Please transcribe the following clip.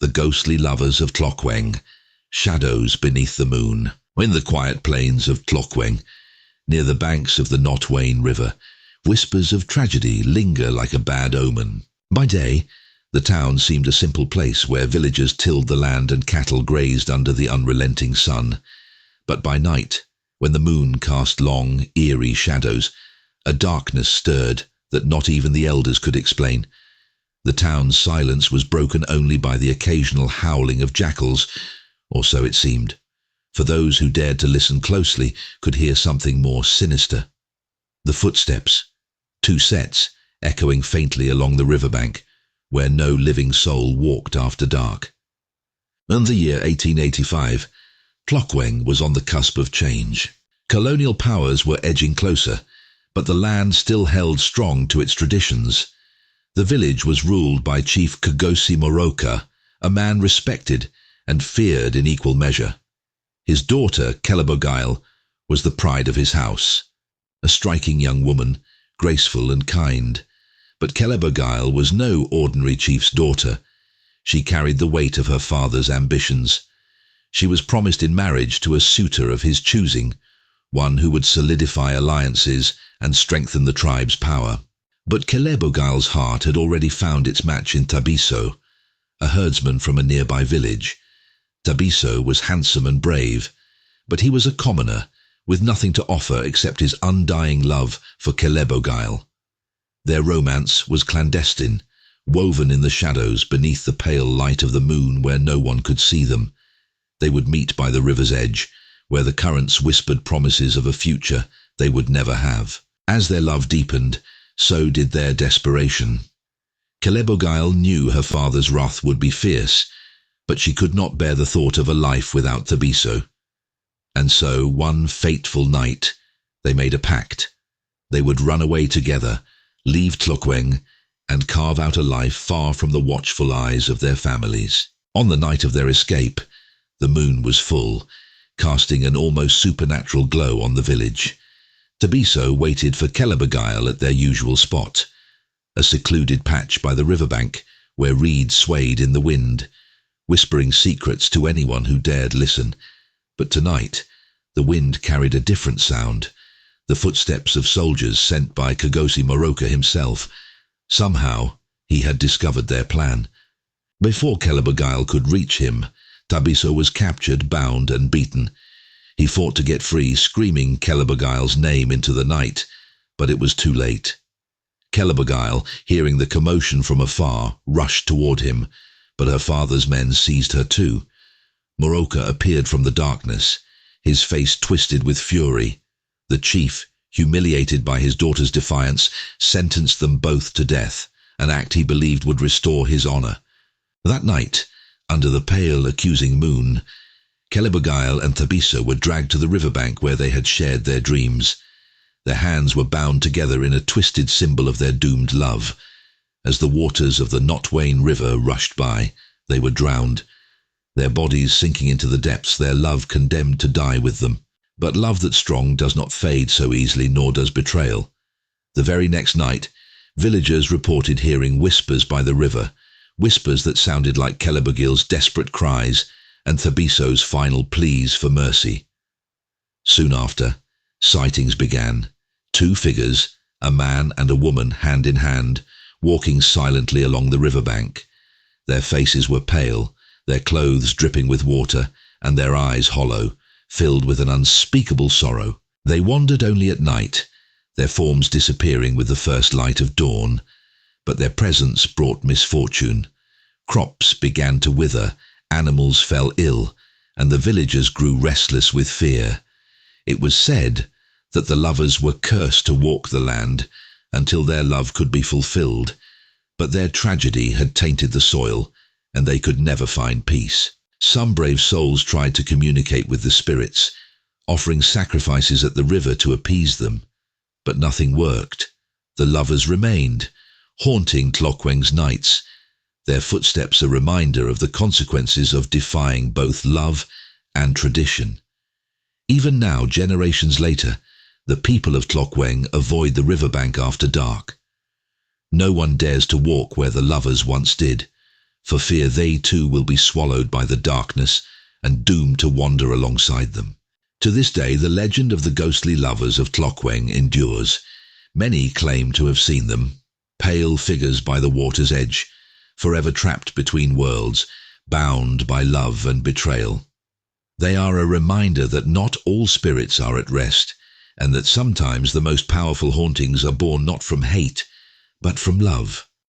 The Ghostly Lovers of Tlokweng, Shadows Beneath the Moon. In the quiet plains of Tlokweng, near the banks of the Tlokweng River, whispers of tragedy linger like a bad omen. By day, the town seemed a simple place where villagers tilled the land and cattle grazed under the unrelenting sun. But by night, when the moon cast long, eerie shadows, a darkness stirred that not even the elders could explain. The town's silence was broken only by the occasional howling of jackals, or so it seemed, for those who dared to listen closely could hear something more sinister. The footsteps, two sets, echoing faintly along the riverbank, where no living soul walked after dark. In the year 1885, Tlokweng was on the cusp of change. Colonial powers were edging closer, but the land still held strong to its traditions. The village was ruled by Chief Kagosi Moroka, a man respected and feared in equal measure. His daughter, Kelebogile, was the pride of his house. A striking young woman, graceful and kind. But Kelebogile was no ordinary chief's daughter. She carried the weight of her father's ambitions. She was promised in marriage to a suitor of his choosing, one who would solidify alliances and strengthen the tribe's power. But Kelebogile's heart had already found its match in Tabiso, a herdsman from a nearby village. Tabiso was handsome and brave, but he was a commoner, with nothing to offer except his undying love for Kelebogile. Their romance was clandestine, woven in the shadows beneath the pale light of the moon where no one could see them. They would meet by the river's edge, where the currents whispered promises of a future they would never have. As their love deepened, so did their desperation. Kelebogile knew her father's wrath would be fierce, but she could not bear the thought of a life without Tabiso. And so, one fateful night, they made a pact. They would run away together, leave Tlokweng, and carve out a life far from the watchful eyes of their families. On the night of their escape, the moon was full, casting an almost supernatural glow on the village. Tabiso waited for Kelebogile at their usual spot, a secluded patch by the riverbank where reeds swayed in the wind, whispering secrets to anyone who dared listen. But tonight, the wind carried a different sound, the footsteps of soldiers sent by Kagosi Moroka himself. Somehow, he had discovered their plan. Before Kelebogile could reach him, Tabiso was captured, bound, and beaten. He fought to get free, screaming Kelebogile's name into the night, but it was too late. Kelebogile, hearing the commotion from afar, rushed toward him, but her father's men seized her too. Moroka appeared from the darkness, his face twisted with fury. The chief, humiliated by his daughter's defiance, sentenced them both to death, an act he believed would restore his honor. That night, under the pale, accusing moon, Kelebogile and Tabiso were dragged to the riverbank where they had shared their dreams. Their hands were bound together in a twisted symbol of their doomed love. As the waters of the Tlokweng River rushed by, they were drowned, their bodies sinking into the depths, their love condemned to die with them. But love that's strong does not fade so easily, nor does betrayal. The very next night, villagers reported hearing whispers by the river, whispers that sounded like Kelebogile's desperate cries and Tabiso's final pleas for mercy. Soon after, sightings began. Two figures, a man and a woman hand in hand, walking silently along the riverbank. Their faces were pale, their clothes dripping with water, and their eyes hollow, filled with an unspeakable sorrow. They wandered only at night, their forms disappearing with the first light of dawn, but their presence brought misfortune. Crops began to wither, animals fell ill, and the villagers grew restless with fear. It was said that the lovers were cursed to walk the land until their love could be fulfilled, but their tragedy had tainted the soil, and they could never find peace. Some brave souls tried to communicate with the spirits, offering sacrifices at the river to appease them, but nothing worked. The lovers remained, haunting Tlokweng's nights, their footsteps a reminder of the consequences of defying both love and tradition. Even now, generations later, the people of Tlokweng avoid the riverbank after dark. No one dares to walk where the lovers once did, for fear they too will be swallowed by the darkness and doomed to wander alongside them. To this day, the legend of the ghostly lovers of Tlokweng endures. Many claim to have seen them, pale figures by the water's edge, forever trapped between worlds, bound by love and betrayal. They are a reminder that not all spirits are at rest, and that sometimes the most powerful hauntings are born not from hate, but from love.